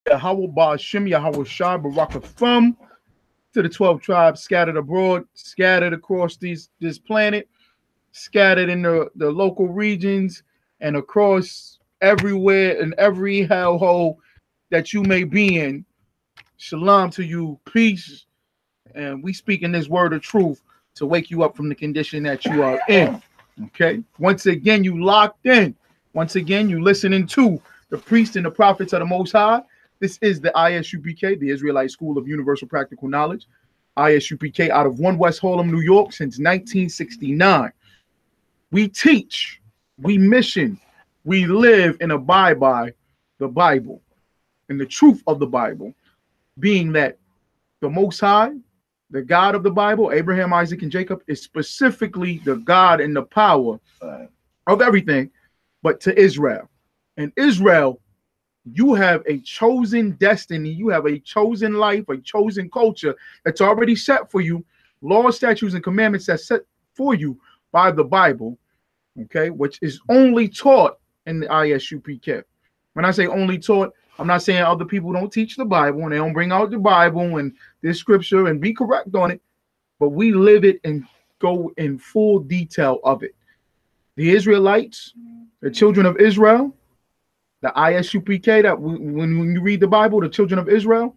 Yahweh Ba'Shem, Yahweh Shai, Baraka Thumb, to the 12 tribes scattered abroad, scattered across this planet, scattered in the local regions, and across everywhere in every hellhole that you may be in. Shalom to you, peace, and we speak in this word of truth to wake you up from the condition that you are in. Okay? Once again, you locked in. Once again, you listening to the priest and the prophets of the Most High. This is the I.S.U.P.K, the Israelite School of Universal Practical Knowledge. I.S.U.P.K out of 1 West Harlem, New York since 1969. We teach, we mission, we live and abide by the Bible and the truth of the Bible, being that the Most High, the God of the Bible, Abraham, Isaac, and Jacob, is specifically the God and the power of everything, but to Israel. And Israel, you have a chosen destiny, you have a chosen life, a chosen culture that's already set for you, laws, statutes, and commandments that's set for you by the Bible, okay, which is only taught in the I.S.U.P.K. When I say only taught, I'm not saying other people don't teach the Bible and they don't bring out the Bible and this scripture and be correct on it, but we live it and go in full detail of it. The Israelites, the children of Israel, the I.S.U.P.K, that when you read the Bible, the children of Israel,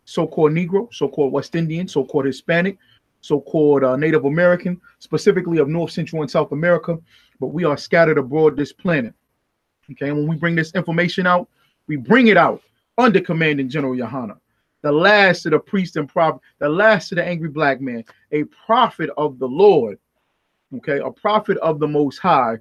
so-called Negro, so-called West Indian, so-called Hispanic, so-called Native American, specifically of North, Central, and South America, but we are scattered abroad this planet. Okay, and when we bring this information out, we bring it out under commanding General Yahanna, the last of the priest and prophet, the last of the angry black man, a prophet of the Lord, okay, a prophet of the Most High.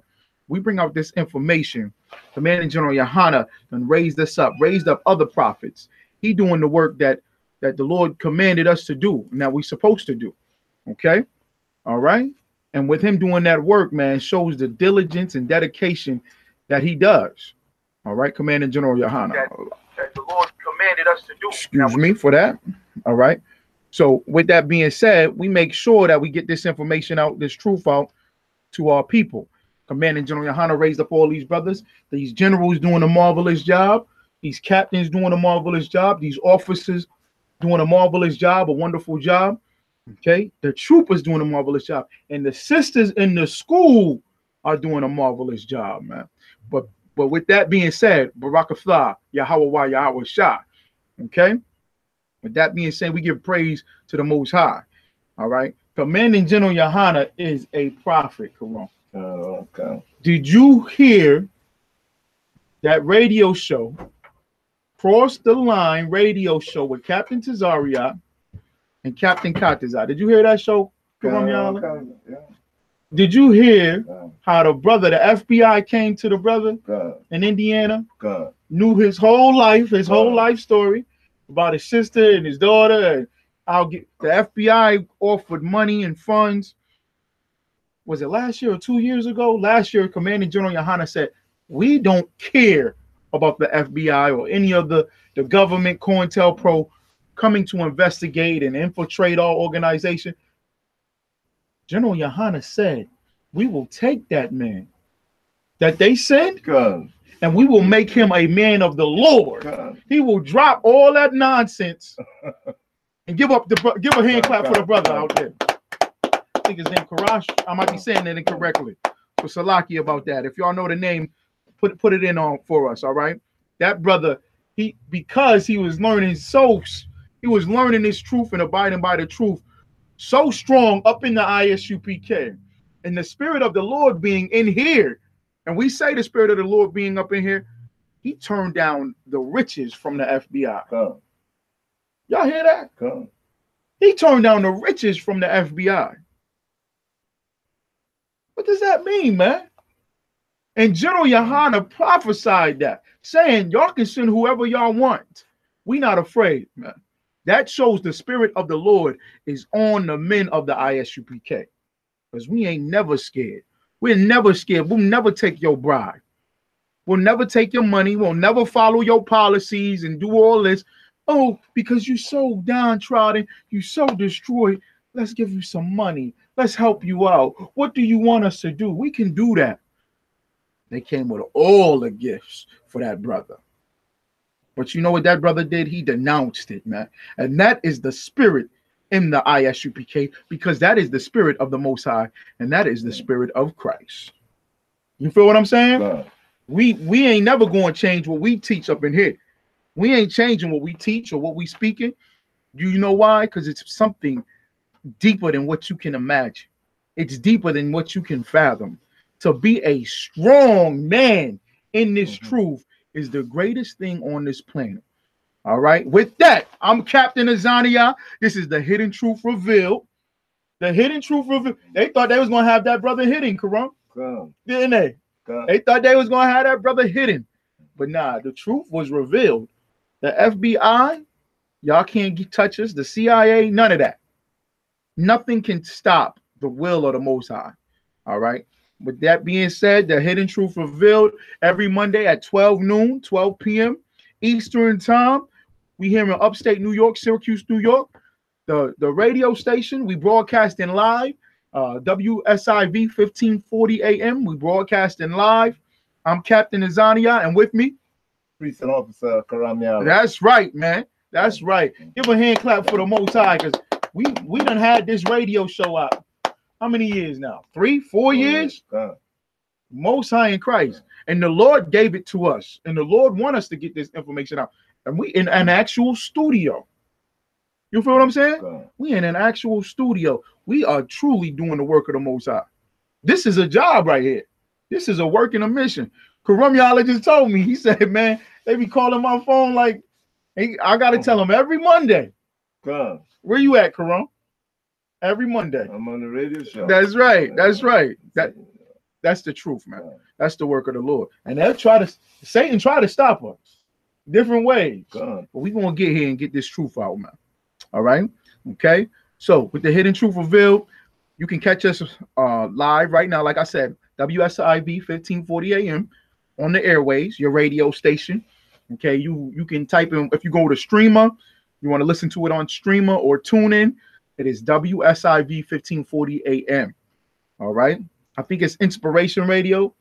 We bring out this information. Commanding General Yahanna and raised us up, raised up other prophets. He doing the work that the Lord commanded us to do, and that we're supposed to do. Okay, all right. And with him doing that work, man, shows the diligence and dedication that he does. All right, Commanding General Yahanna. That the Lord commanded us to do. Excuse me for that. All right. So with that being said, we make sure that we get this information out, this truth out to our people. Commanding General Yahanna raised up all these brothers, these generals doing a marvelous job, these captains doing a marvelous job, these officers doing a marvelous job, a wonderful job. Okay, the troopers doing a marvelous job, and the sisters in the school are doing a marvelous job, man. But with that being said, Barakatha, Yahweh, Yahweh Shai. Okay, with that being said, we give praise to the Most High. All right, Commanding General Yahanna is a prophet. Come on. Okay. Did you hear that radio show, Cross the Line radio show with Captain Tazariot and Captain Katazai? Did you hear that show? Okay. Yeah. Did you hear how the brother, the FBI came to the brother in Indiana, knew his whole life, life story about his sister and his daughter, and how the FBI offered money and funds. Was it last year or 2 years ago? Last year, Commanding General Yahanna said, we don't care about the FBI or any of the government, COINTELPRO, coming to investigate and infiltrate our organization. General Yahanna said, we will take that man that they send, and we will make him a man of the Lord. He will drop all that nonsense and give a hand clap for the brother out there. I think his name Karash. I might be saying that incorrectly. So Salaki about that. If y'all know the name, put it in on for us. All right. That brother, because he was learning he was learning this truth and abiding by the truth so strong up in the I.S.U.P.K. and the spirit of the Lord being in here. And we say the spirit of the Lord being up in here, he turned down the riches from the FBI. Y'all hear that? He turned down the riches from the FBI. What does that mean, man? And General Yahanna prophesied that, saying, y'all can send whoever y'all want. We not afraid, man. That shows the spirit of the Lord is on the men of the I.S.U.P.K. Because we ain't never scared. We're never scared. We'll never take your bribe. We'll never take your money. We'll never follow your policies and do all this. Oh, because you're so downtrodden, you're so destroyed. Let's give you some money. Let's help you out. What do you want us to do? We can do that. They came with all the gifts for that brother. But you know what that brother did? He denounced it, man. And that is the spirit in the ISUPK, because that is the spirit of the Most High, and that is the spirit of Christ. You feel what I'm saying? God. We ain't never going to change what we teach up in here. We ain't changing what we teach or what we speaking. You know why? Because it's something deeper than what you can imagine. It's deeper than what you can fathom. To be a strong man in this truth is the greatest thing on this planet. All right. With that, I'm Captain Azania. This is the Hidden Truth Revealed. The Hidden Truth Revealed. They thought they was gonna have that brother hidden, Karam. Didn't they? They thought they was gonna have that brother hidden, but nah. The truth was revealed. The FBI, y'all can't touch us. The CIA, none of that. Nothing can stop the will of the Most High. All right. With that being said, the Hidden Truth Revealed every Monday at 12 noon, 12 p.m. Eastern Time. We here in upstate New York, Syracuse, New York. The radio station, we broadcasting live. WSIV 1540 AM. We broadcasting live. I'm Captain Azania, and with me, Priest and Officer Karam Yala. That's right, man. That's right. Give a hand clap for the Most High, because we done had this radio show out. How many years now? 3, 4 years? Most High in Christ. And the Lord gave it to us. And the Lord want us to get this information out. And we in an actual studio. You feel what I'm saying? We in an actual studio. We are truly doing the work of the Most High. This is a job right here. This is a work and a mission. Karam Yala just told me. He said, man, they be calling my phone like, hey, I got to tell them every Monday. Where you at, Karam? Every Monday. I'm on the radio show. That's right. That's right. That's the truth, man. That's the work of the Lord. And they'll Satan try to stop us different ways. But we gonna get here and get this truth out, man. All right. Okay. So with the Hidden Truth Revealed, you can catch us live right now. Like I said, WSIV 1540 AM on the airways, your radio station. Okay. You can type in, if you go to Streamer, you want to listen to it on Streamer or tune in. It is WSIV 1540 AM. All right. I think it's Inspiration Radio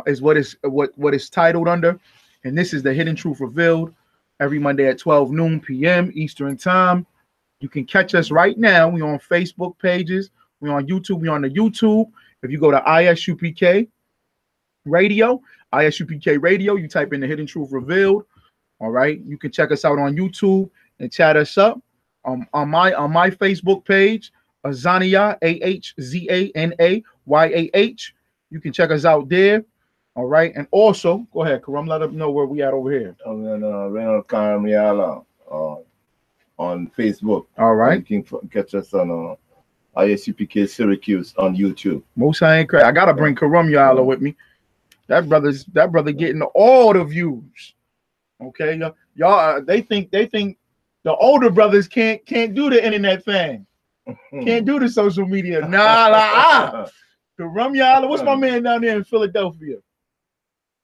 is what it's titled under. And this is the Hidden Truth Revealed every Monday at 12 noon p.m. Eastern Time. You can catch us right now. We're on Facebook pages. We're on YouTube. We're on the YouTube. If you go to I.S.U.P.K. Radio, I.S.U.P.K. Radio, you type in the Hidden Truth Revealed. All right. You can check us out on YouTube and chat us up. On my Facebook page, Azania, AHZANAYAH. You can check us out there. All right. And also, go ahead, Karam, let them know where we at over here. I'm in Reynolds Karam Yala on Facebook. All right. You can catch us on ISUPK Syracuse on YouTube. Most I ain't crazy. I gotta bring Karam Yala with me. That brother getting all the views. Okay, y'all. They think the older brothers can't do the internet thing. Can't do the social media. Nah, Karam Yala. What's my man down there in Philadelphia?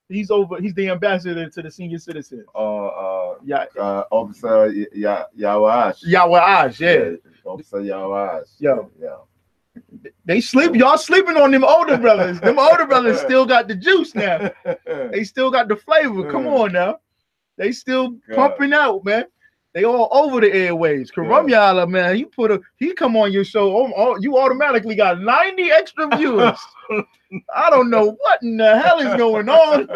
He's the ambassador to the senior citizen. Officer Yawash. Yawash, yeah. Officer Yawash. Yo. Yeah. They sleep. Y'all sleeping on them older brothers. Them older brothers still got the juice now. They still got the flavor. Come on now. They still pumping out, man. They all over the airways. Karam Yala, man, he come on your show, you automatically got 90 extra viewers. I don't know what in the hell is going on,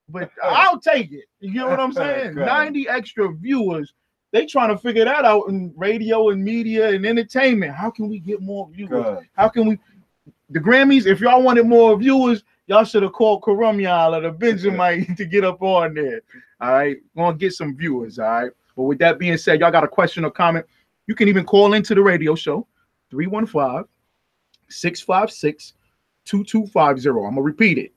but I'll take it. You get what I'm saying? 90 extra viewers. They trying to figure that out in radio and media and entertainment. How can we get more viewers? How can we? The Grammys, if y'all wanted more viewers, y'all should have called Karam Yala, the Benjamin, to get up on there. All right, gonna get some viewers. All right. But with that being said, y'all got a question or comment, you can even call into the radio show, 315-656-2250. I'm going to repeat it,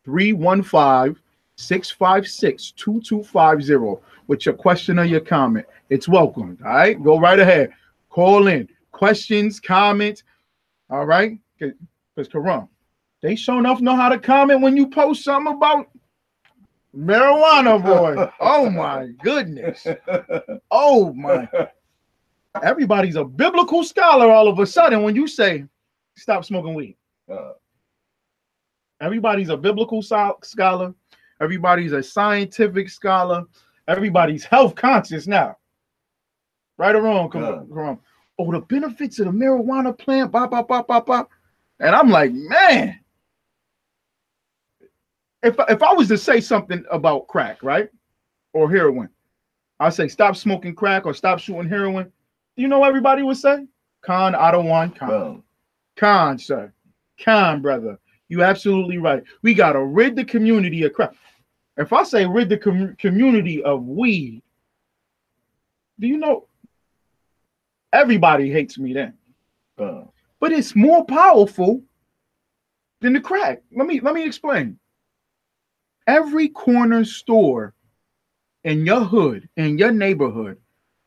315-656-2250 with your question or your comment. It's welcome, all right? Go right ahead. Call in. Questions, comments, all right? Because Karam, they sure enough know how to comment when you post something about marijuana, boy. Oh my goodness. Oh my. Everybody's a biblical scholar all of a sudden when you say stop smoking weed. Everybody's a biblical scholar. Everybody's a scientific scholar. Everybody's health conscious now. Right or wrong? Wrong. Oh, the benefits of the marijuana plant, blah, blah, blah, blah, blah. And I'm like, man, if I was to say something about crack, right? Or heroin, I say stop smoking crack or stop shooting heroin. Do you know what everybody would say? Con, I don't want con. Con, sir. Con, brother. You absolutely right. We got to rid the community of crack. If I say rid the community of weed, do you know everybody hates me then? But it's more powerful than the crack. Let me explain. Every corner store in your hood, in your neighborhood,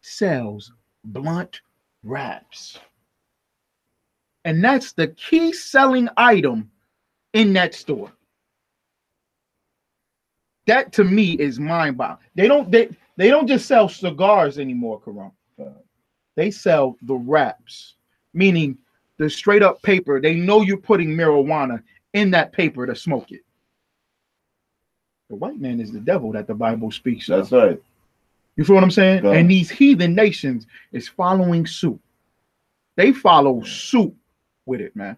sells blunt wraps. And that's the key selling item in that store. That to me is mind-boggling. They don't just sell cigars anymore, Karam. They sell the wraps, meaning the straight up paper. They know you're putting marijuana in that paper to smoke it. The white man is the devil that the Bible speaks of. That's right. You feel what I'm saying? And these heathen nations is following suit. They follow suit with it, man.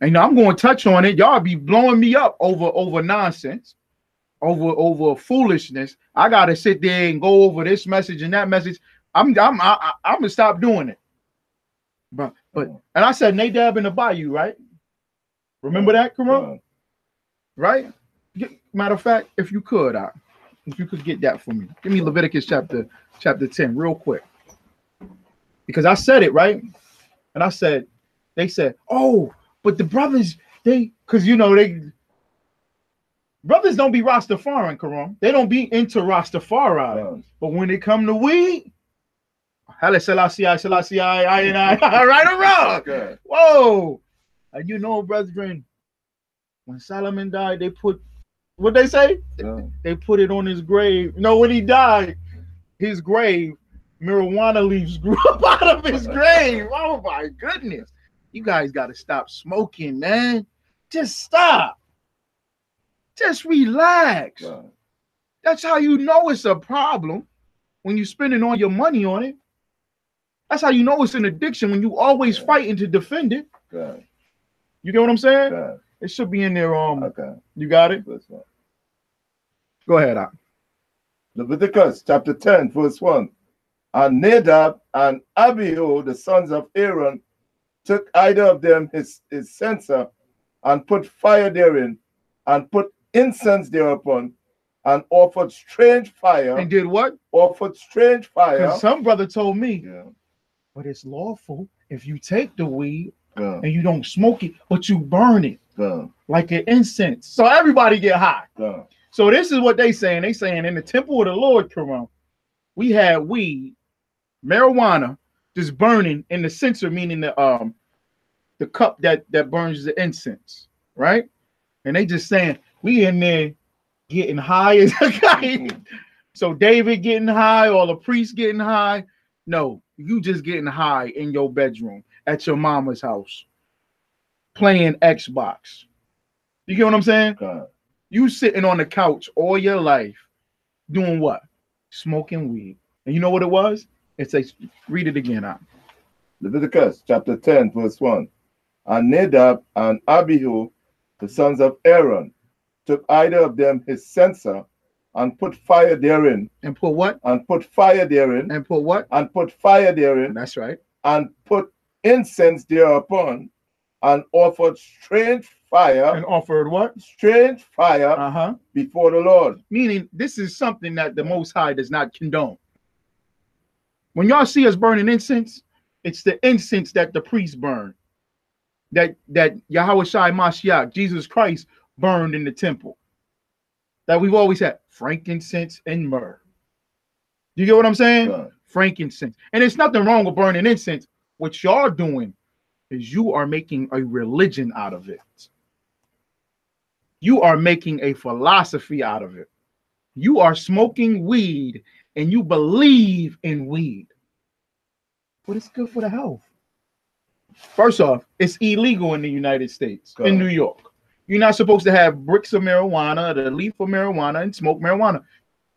And I'm going to touch on it. Y'all be blowing me up over nonsense, over foolishness. I got to sit there and go over this message and that message. I'm gonna stop doing it. But and I said Nadab in the bayou, right? Remember that, Karam? Right? Matter of fact, if you could get that for me. Give me Leviticus chapter 10 real quick. Because I said it, right? And I said, they said, oh, but the brothers, because brothers don't be Rastafarian, Karam. They don't be into Rastafari. But when it come to weed, Haile Selassie, I, right or wrong? Whoa. And you know, brethren, when Solomon died, they put, what they say? They put it on his grave. You know, when he died, his grave, marijuana leaves grew up out of his grave. Oh my goodness. You guys got to stop smoking, man. Just stop. Just relax. That's how you know it's a problem when you're spending all your money on it. That's how you know it's an addiction when you always fighting to defend it. You get what I'm saying? It should be in there. You got it? Go ahead, Ak. Leviticus chapter 10, verse 1. And Nadab and Abihu, the sons of Aaron, took either of them his censer and put fire therein and put incense thereupon and offered strange fire. And did what? Offered strange fire. Because some brother told me, but it's lawful if you take the weed and you don't smoke it, but you burn it like an incense. So everybody get high. So this is what they saying. They saying in the temple of the Lord, Karam, we had weed, marijuana, just burning in the censer, meaning the cup that burns the incense, right? And they just saying we in there getting high as a guy. So David getting high, all the priests getting high. No, you just getting high in your bedroom at your mama's house, playing Xbox. You get what I'm saying? You sitting on the couch all your life doing what? Smoking weed. And you know what it was? It's a, read it again out. Leviticus chapter 10, verse 1. And Nadab and Abihu, the sons of Aaron, took either of them his censer and put fire therein. And put what? And put fire therein. And put what? And put fire therein. That's right. And put incense thereupon and offered strange fire. And offered what? Strange fire before the Lord. Meaning this is something that the Most High does not condone. When y'all see us burning incense, it's the incense that the priests burn. That Yahweh Shai Mashiach, Jesus Christ, burned in the temple. That we've always had frankincense and myrrh. You get what I'm saying? Frankincense. And there's nothing wrong with burning incense. What y'all doing is you are making a religion out of it. You are making a philosophy out of it. You are smoking weed and you believe in weed. But it's good for the health. First off, it's illegal in the United States, in New York. You're not supposed to have bricks of marijuana, the leaf of marijuana, and smoke marijuana.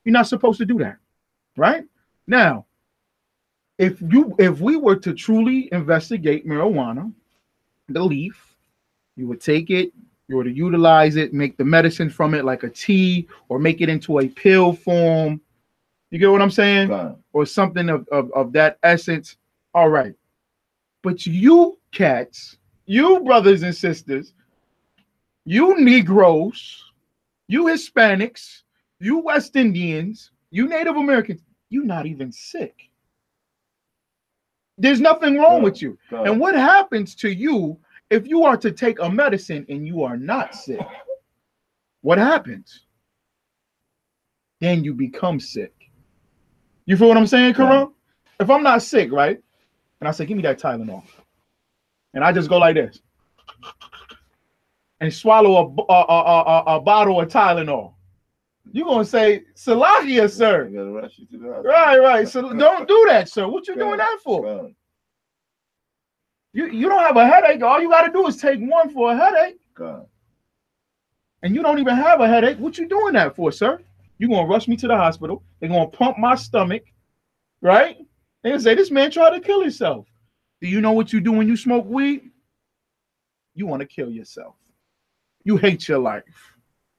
You're not supposed to do that, right? Now, if we were to truly investigate marijuana, the leaf, you would take it, you were to utilize it, make the medicine from it like a tea, or make it into a pill form. You get what I'm saying? God. Or something of that essence. All right. But you cats, you brothers and sisters, you Negroes, you Hispanics, you West Indians, you Native Americans, you're not even sick. There's nothing wrong with you. And what happens to you if you are to take a medicine and you are not sick? What happens? Then you become sick. You feel what I'm saying, Karam? If I'm not sick, right? And I say, give me that Tylenol. And I just go like this. And swallow a bottle of Tylenol. You're going to say, Salakia, sir. You gotta rush you to the hospital. Right. So don't do that, sir. What you doing that for? You don't have a headache. All you got to do is take one for a headache. And you don't even have a headache. What you doing that for, sir? You're going to rush me to the hospital. They're going to pump my stomach, right? They're going to say, this man tried to kill himself. Do you know what you do when you smoke weed? You want to kill yourself. You hate your life.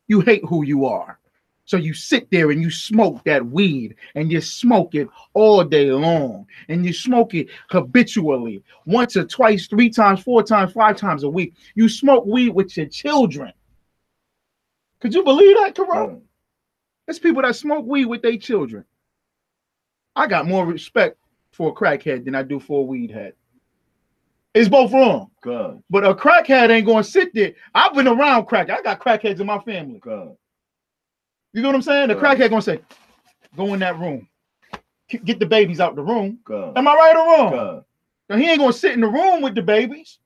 You hate who you are. So you sit there and you smoke that weed, and you smoke it all day long, and you smoke it habitually, once or twice, 3 times, 4 times, 5 times a week. You smoke weed with your children. Could you believe that, Karam? There's people that smoke weed with their children. I got more respect for a crackhead than I do for a weed head. It's both wrong. But a crackhead ain't going to sit there. I've been around crack. I got crackheads in my family. You know what I'm saying? The crackhead going to say, go in that room. Get the babies out the room. Am I right or wrong? Now, he ain't going to sit in the room with the babies.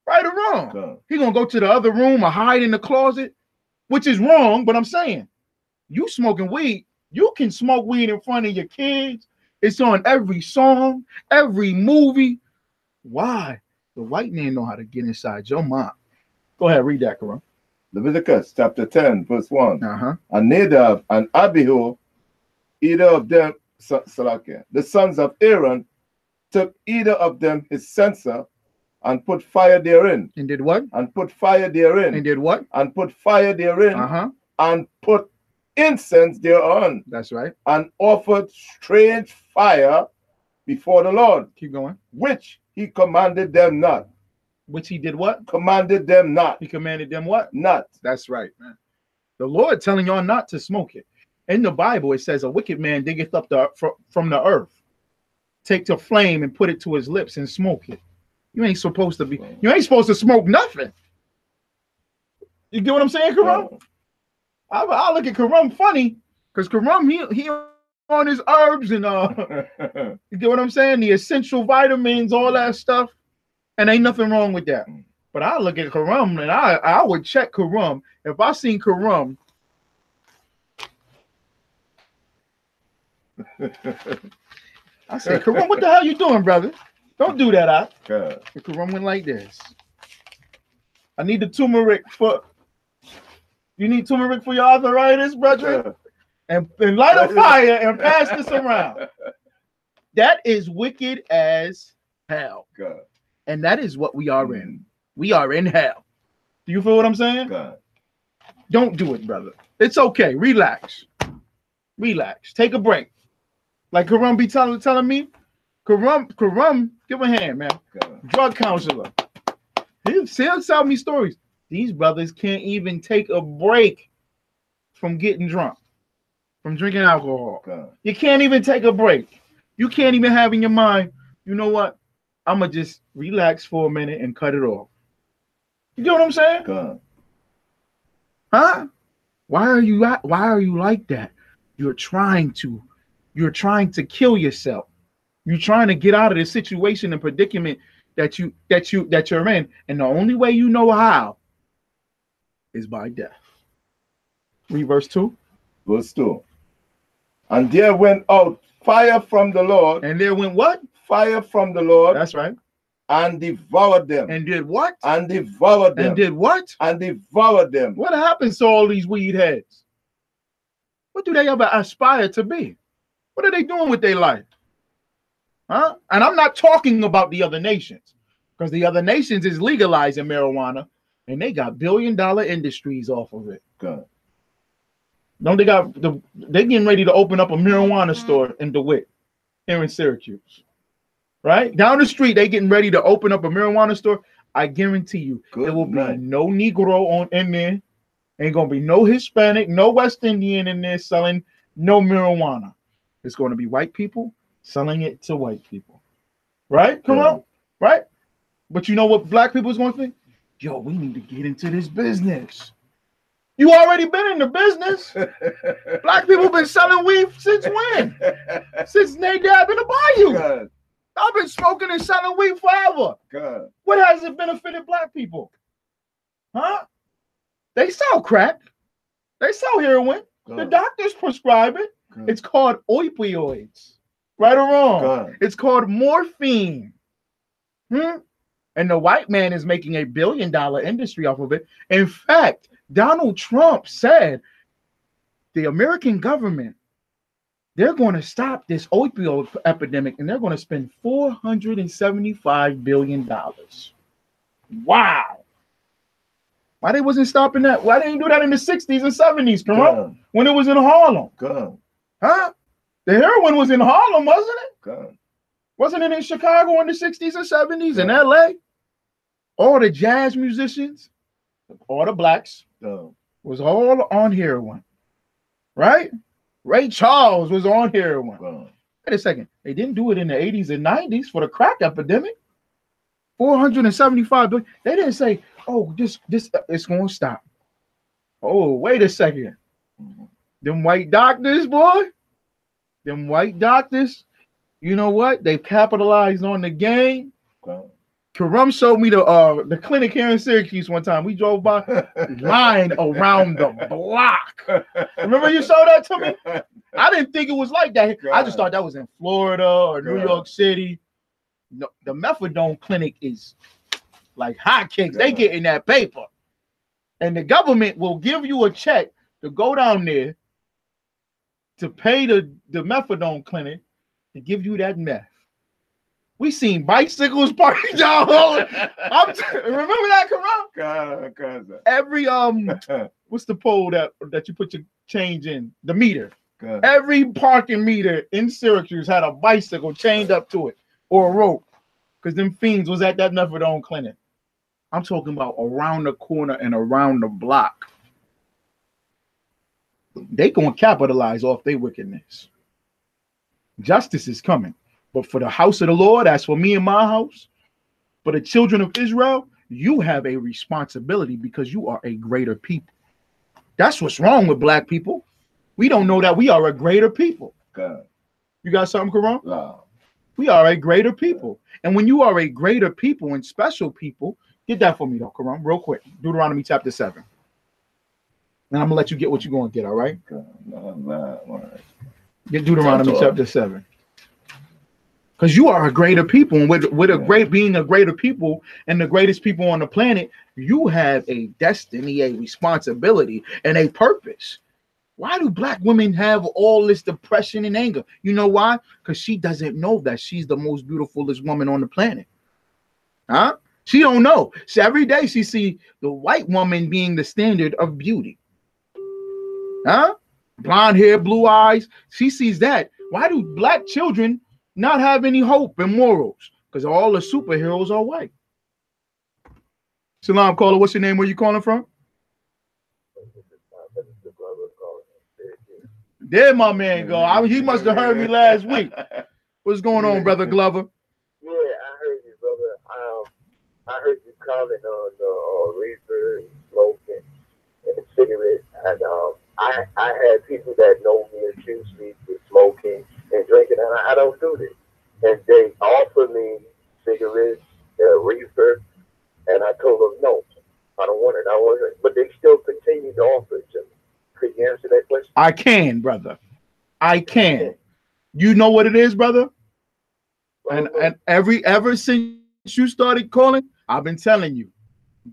Right or wrong? He going to go to the other room or hide in the closet, which is wrong. But I'm saying, you smoking weed, you can smoke weed in front of your kids. It's on every song, every movie. Why? The white man know how to get inside your mind. Go ahead, read that, Karam. Leviticus chapter 10, verse 1. And Nadab and Abihu, either of them, the sons of Aaron, took either of them his censer and put fire therein. And did what? And put fire therein. And did what? And put fire therein. And put incense thereon. That's right. And offered strange fire before the Lord. Keep going. Which he commanded them not. Which he did what? Commanded them not. He commanded them what? Not. That's right, man. The Lord telling y'all not to smoke it. In the Bible, it says a wicked man diggeth up from the earth, take the flame and put it to his lips and smoke it. You ain't supposed to be. You ain't supposed to smoke nothing. You get what I'm saying, Karam? I look at Karam funny because Karam he on his herbs and you get what I'm saying? The essential vitamins, all that stuff. And ain't nothing wrong with that. But I look at Karam and I would check Karam. If I seen Karam, I say, Karam, what the hell you doing, brother? Don't do that, Karam went like this. I need the turmeric for. You need turmeric for your arthritis, brother? And light a fire and pass this around. That is wicked as hell. And that is what we are in. We are in hell. Do you feel what I'm saying? Don't do it, brother. It's okay. Relax. Relax. Take a break. Like Karam be telling me. Karam, give a hand, man. Drug counselor. He'll tell me stories. These brothers can't even take a break from getting drunk, from drinking alcohol. You can't even take a break. You can't even have in your mind, you know what? I'm going to just relax for a minute and cut it off. You get what I'm saying? Huh? Why are you like that? You're trying to kill yourself. You're trying to get out of the situation and predicament that you're in. And the only way you know how is by death. Read verse 2. Verse 2. And there went out fire from the Lord. And there went what? Fire from the Lord. That's right. And devoured them. And did what? And devoured them. And did what? And devoured them. What happens to all these weed heads? What do they ever aspire to be? What are they doing with their life? Huh? And I'm not talking about the other nations, because the other nations is legalizing marijuana and they got billion-dollar industries off of it. God. No, they getting ready to open up a marijuana store in DeWitt, here in Syracuse. Right? Down the street, they getting ready to open up a marijuana store. I guarantee you, there will be no Negro in there. Ain't gonna be no Hispanic, no West Indian in there selling no marijuana. It's going to be white people selling it to white people. Right? Come on. Right? But you know what black people is going to think? Yo, we need to get into this business. You already been in the business. Black people been selling weed since when? Since Nadab in the bayou. God. I've been smoking and selling weed forever. God. What has it benefited black people? Huh? They sell crack. They sell heroin. God. The doctors prescribe it. God. It's called opioids. Right or wrong? God. It's called morphine. And the white man is making a billion-dollar industry off of it. In fact, Donald Trump said the American government, they're going to stop this opioid epidemic and they're going to spend $475 billion. Wow. Why they wasn't stopping that? Why they didn't do that in the 60s and 70s, Karam, when it was in Harlem? God. Huh? The heroin was in Harlem, wasn't it? God. Wasn't it in Chicago in the 60s and 70s, in LA? All the jazz musicians, all the blacks, was all on heroin. Right? Ray Charles was on heroin. Wait a second. They didn't do it in the 80s and 90s for the crack epidemic. 475 billion. They didn't say, oh, this it's gonna stop. Oh, wait a second. Them white doctors, boy. Them white doctors, you know what? They capitalized on the game. Karam showed me the clinic here in Syracuse one time. We drove by, line around the block. Remember you showed that to me? I didn't think it was like that. I just thought that was in Florida or New York City. No, the methadone clinic is like hotcakes. They get in that paper. And the government will give you a check to go down there to pay the methadone clinic to give you that meth. We seen bicycles parked down. Remember that, Karam? God. Every what's the pole that you put your change in? The meter. God. Every parking meter in Syracuse had a bicycle chained up to it or a rope, because them fiends was at that methadone clinic. I'm talking about around the corner and around the block. They gonna capitalize off their wickedness. Justice is coming. But for the house of the Lord, as for me and my house, for the children of Israel, you have a responsibility because you are a greater people. That's what's wrong with black people. We don't know that we are a greater people. God. You got something, Karam? No. We are a greater people. And when you are a greater people and special people, get that for me, though, Karam, real quick. Deuteronomy chapter 7. And I'm going to let you get what you're going to get, all right? Get Deuteronomy chapter 7. Because you are a greater people, and with being a greater people and the greatest people on the planet, you have a destiny, a responsibility, and a purpose. Why do black women have all this depression and anger? You know why? Because she doesn't know that she's the most beautifulest woman on the planet. Huh? She don't know. So every day she see the white woman being the standard of beauty. Huh? Blonde hair, blue eyes. She sees that. Why do black children not have any hope and morals? Because all the superheroes are white. Shalom, caller. What's your name? Where you calling from? There my man go. He must have heard me last week. What's going on, Brother Glover? Yeah, I heard you, brother. I heard you comment on the reefer, smoking, and cigarettes. And I had people that know me accuse me with smoking and drinking, and I don't do this. And they offer me cigarettes, reefer, and I told them no, I don't want it. I want it, but they still continue to offer it to me. Could you answer that question? I can, brother. I can. You know what it is, brother? And ever since you started calling, I've been telling you,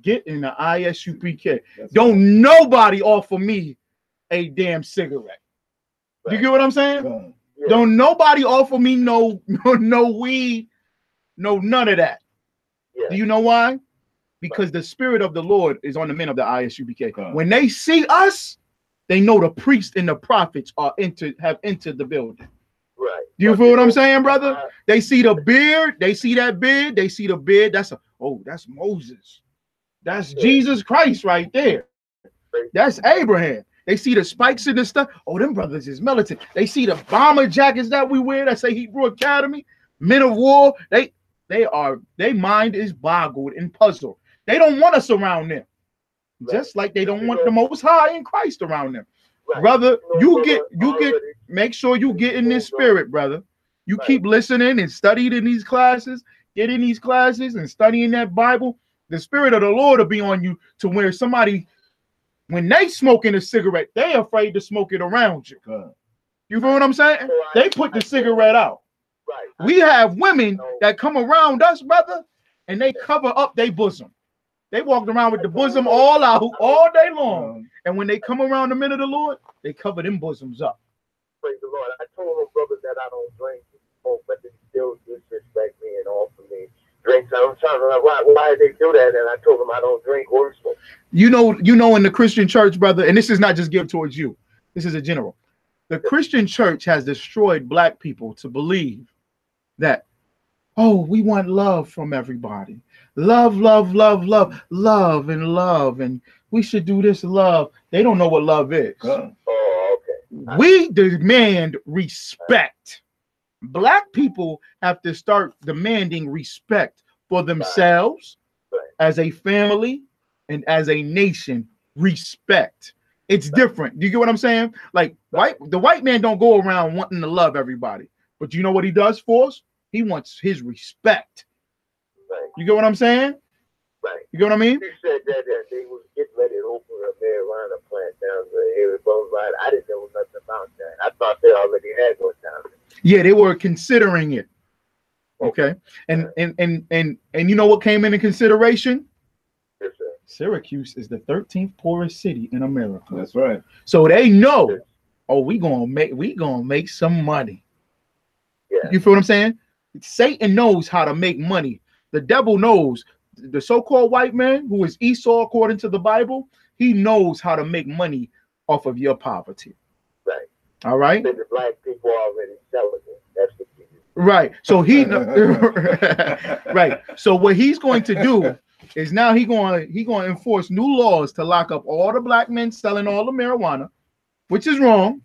get in the I.S.U.P.K. Don't nobody offer me a damn cigarette. Do you get what I'm saying? Yeah. Don't nobody offer me no weed, no none of that. Yeah. Do you know why? Because the spirit of the Lord is on the men of the I.S.U.P.K. When they see us, they know the priests and the prophets have entered the building. Right. Do you feel what I'm saying, brother? They see the beard, they see that beard, they see the beard. That's Moses. That's Jesus Christ right there. That's Abraham. They see the spikes in the stuff. Oh, them brothers is militant. They see the bomber jackets that we wear that say Hebrew Academy, men of war. Their mind is boggled and puzzled. They don't want us around them. Just like they don't want the Most High in Christ around them. Right. Brother, make sure you get in this spirit, brother. You keep listening and studying in these classes, get in these classes and studying that Bible. The spirit of the Lord will be on you to where somebody, when they smoking a cigarette, they afraid to smoke it around you. You feel what I'm saying? They put the cigarette out. Right. We have women that come around us, brother, and they cover up their bosom. They walked around with the bosom all out all day long. And when they come around the men of the Lord, they cover them bosoms up. Praise the Lord. I told them brothers that I don't drink and smoke, but they still disrespect me and offer me drinks. I'm trying to why they do that, and I told them I don't drink or smoke. You know, in the Christian church, brother, and this is not just geared towards you. This is a general. The Christian church has destroyed black people to believe that, oh, we want love from everybody. Love, love, love, love, love, and we should do this love. They don't know what love is. Oh, okay. We demand respect. Black people have to start demanding respect for themselves, as a family, and as a nation. Respect. It's different. Do you get what I'm saying? Like the white man don't go around wanting to love everybody, but you know what he does for us? He wants his respect. Right. You get what I'm saying? Right. You get what I mean? You said that they was getting ready to open a marijuana plant down the area Boulevard. I didn't know nothing about that. I thought they already had one down there. Yeah, they were considering it. Okay. And you know what came into consideration? Yes, sir. Syracuse is the 13th poorest city in America. That's right. So they know, oh, we gonna make some money. Yeah. You feel what I'm saying? Satan knows how to make money. The devil knows. The so-called white man, who is Esau according to the Bible, he knows how to make money off of your poverty. Right. All right. The black people already selling it. That's the key. Right. So right. So what he's going to do is now he going to enforce new laws to lock up all the black men selling all the marijuana, which is wrong.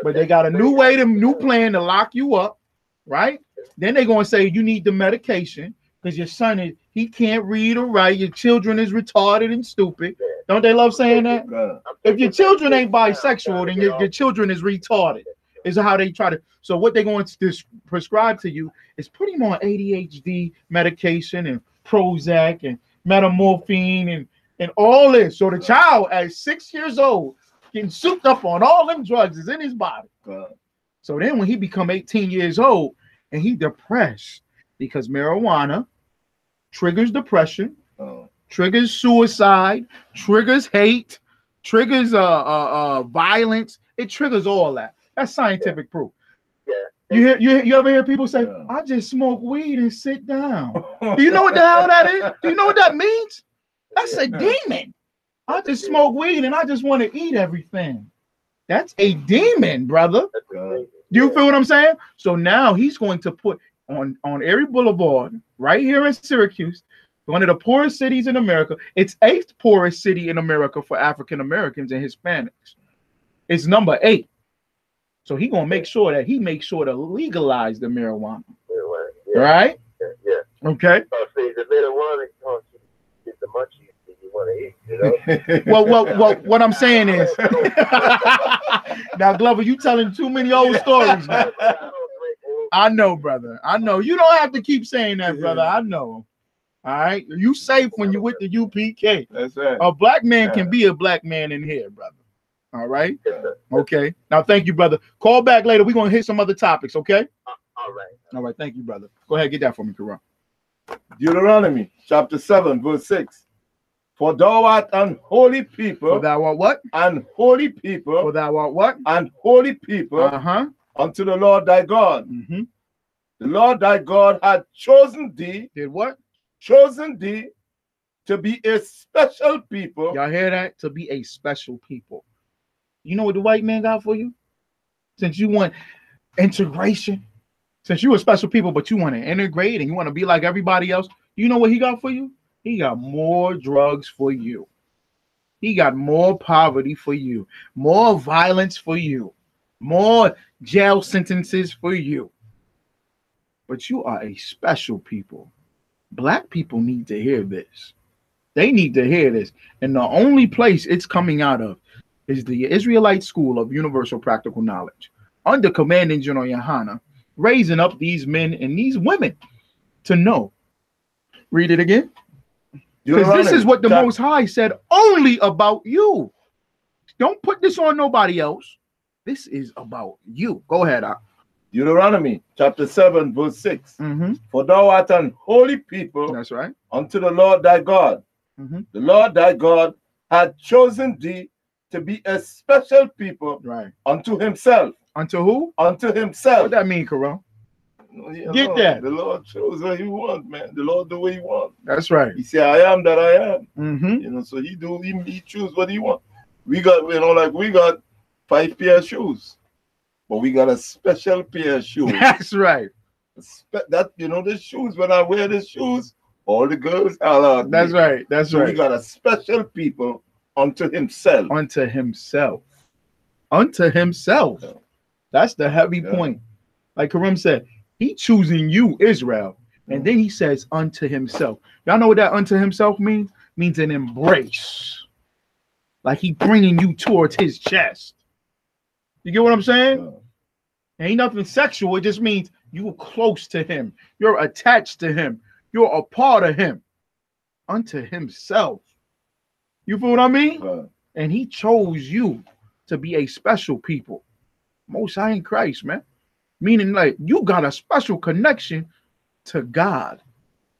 But they got a new plan to lock you up, right? Then they're going to say you need the medication because your son he can't read or write. Your children is retarded and stupid. Don't they love saying that? If your children ain't bisexual, then your children is retarded. Is how they try to. So what they're going to prescribe to you is put him on ADHD medication and Prozac and metamorphine and all this. So the child at 6 years old getting souped up on all them drugs is in his body. So then when he become 18 years old and he depressed because marijuana triggers depression, triggers suicide, triggers hate, triggers violence. It triggers all that. That's scientific proof. Yeah. You ever hear people say, I just smoke weed and sit down. Do you know what the hell that is? Do you know what that means? That's a demon. I just smoke weed and I just want to eat everything. That's a demon, brother. Do you feel what I'm saying? So now he's going to put on Erie Boulevard, right here in Syracuse, one of the poorest cities in America. It's 8th poorest city in America for African Americans and Hispanics. It's number 8. So he's gonna make sure to legalize the marijuana. Yeah. Right? Yeah. Okay. So see, the marijuana get the munchies that you want to eat, you know? well, what I'm saying is now, Glover, you telling too many old stories now. I know, brother. I know. You don't have to keep saying that, brother. I know. All right. You safe when you with the UPK. That's right. A black man can be a black man in here, brother. All right. Okay. Now, thank you, brother. Call back later. We're going to hit some other topics, okay? All right. All right. Thank you, brother. Go ahead. Get that for me, Karan. Deuteronomy chapter 7, verse 6. For thou art an holy people. For thou art what? And holy people. For thou art what? And holy people. Unto the Lord thy God. The Lord thy God had chosen thee. Did what? Chosen thee to be a special people. Y'all hear that? To be a special people. You know what the white man got for you? Since you want integration, since you a special people, but you want to integrate and you want to be like everybody else, you know what he got for you? He got more drugs for you. He got more poverty for you, more violence for you, more jail sentences for you. But you are a special people. Black people need to hear this. They need to hear this. And the only place it's coming out of is the Israelite School of Universal Practical Knowledge, under Commanding General Yahanna, raising up these men and these women to know. Read it again. Because this is what the Most High said only about you. Don't put this on nobody else. This is about you. Go ahead. Deuteronomy chapter 7 verse 6. For thou art an holy people. That's right. Unto the Lord thy God. The Lord thy God had chosen thee to be a special people. Right. Unto himself. Unto who? Unto himself. What that mean, Karam? Get Lord, that. The Lord chose what he want, man. The Lord do what he want. That's right. He said, I am that I am. You know, so he choose what he want. We got, you know, like we got 5 pair of shoes, but we got a special pair of shoes. That's right. That, you know, the shoes, when I wear the shoes, all the girls holler at me. That's right. That's so right. We got a special people unto himself. Unto himself. Unto himself. That's the heavy point. Like Karim said, he choosing you, Israel. And then he says unto himself. Y'all know what that unto himself means? Means an embrace. Like he bringing you towards his chest. You get what I'm saying? Ain't nothing sexual. It just means you are close to him. You're attached to him. You're a part of him. Unto himself. You feel what I mean? And he chose you to be a special people. Most High in Christ, man. Meaning like you got a special connection to God.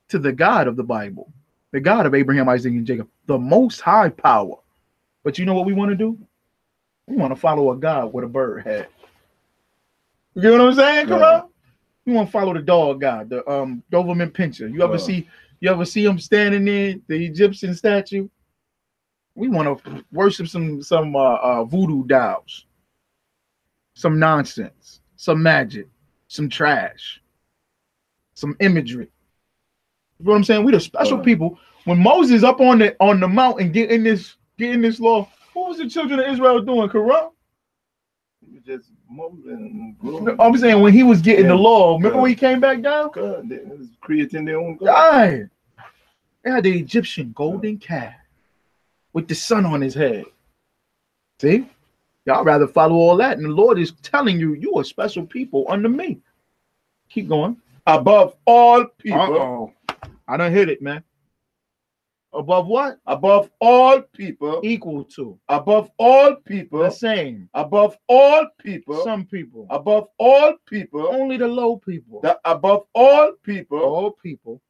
To the God of the Bible. The God of Abraham, Isaac, and Jacob. The Most High power. But you know what we want to do? We want to follow a God with a bird head. You get what I'm saying? Come on. We want to follow the dog God, the Doberman Pinscher. You ever see him standing there, the Egyptian statue? We want to worship some voodoo dolls, some nonsense, some magic, some trash, some imagery. You know what I'm saying? We the special people. When Moses up on the mountain getting this law, what was the children of Israel doing, Quran? Just moving. I'm saying when he was getting the law, remember when he came back down? God, they was creating their own God. Right. They had the Egyptian golden calf with the sun on his head. See? Y'all rather follow all that. And the Lord is telling you, you are special people under me. Keep going. Above all people. I done hit it, man. Above what? Above all people. Equal to. Above all people. The same. Above all people. Some people. Above all people. Only the low people. Above all people. All people.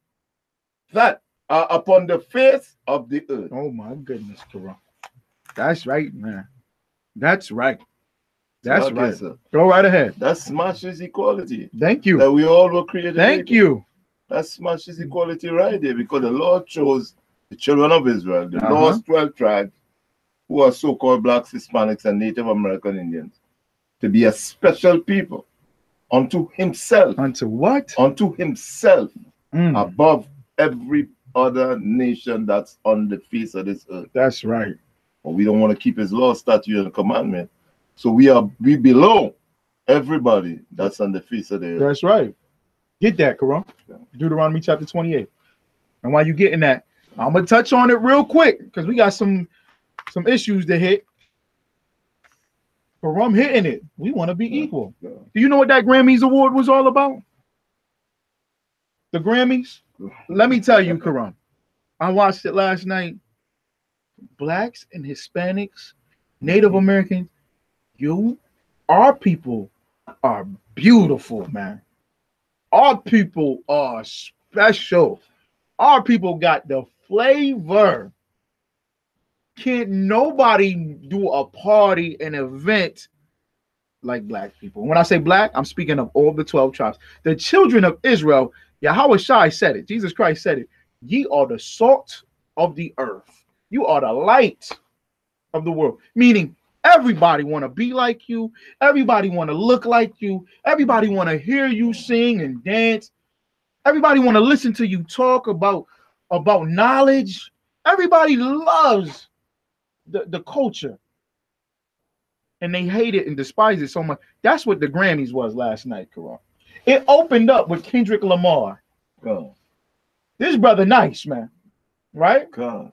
That are upon the face of the earth. Oh my goodness, Quran. That's right, man. That's right. That's right. Sir. Go right ahead. That smashes equality. Thank you. That we all were created. Thank you. That smashes equality right there, because the Lord chose the children of Israel, the lost 12 tribes, who are so-called blacks, Hispanics, and Native American Indians, to be a special people unto himself. Unto what? Unto himself, above every other nation that's on the face of this earth. That's right. But we don't want to keep his law, statute, and commandment. So we below everybody that's on the face of the earth. That's right. Get that, Quran. Deuteronomy chapter 28. And while you're getting that, I'm gonna touch on it real quick because we got some issues to hit. But I'm hitting it. We want to be equal. Do you know what that Grammys award was all about? The Grammys? Let me tell you, Karam. I watched it last night. Blacks and Hispanics, Native Americans, our people are beautiful, man. Our people are special. Our people got the flavor. Can't nobody do a party, an event like black people. When I say black, I'm speaking of all the 12 tribes. The children of Israel, Yahweh Shai said it. Jesus Christ said it. Ye are the salt of the earth. You are the light of the world. Meaning everybody want to be like you. Everybody want to look like you. Everybody want to hear you sing and dance. Everybody want to listen to you talk about knowledge. Everybody loves the culture. And they hate it and despise it so much. That's what the Grammys was last night, Karan. It opened up with Kendrick Lamar. God. This brother nice, man. Right? God.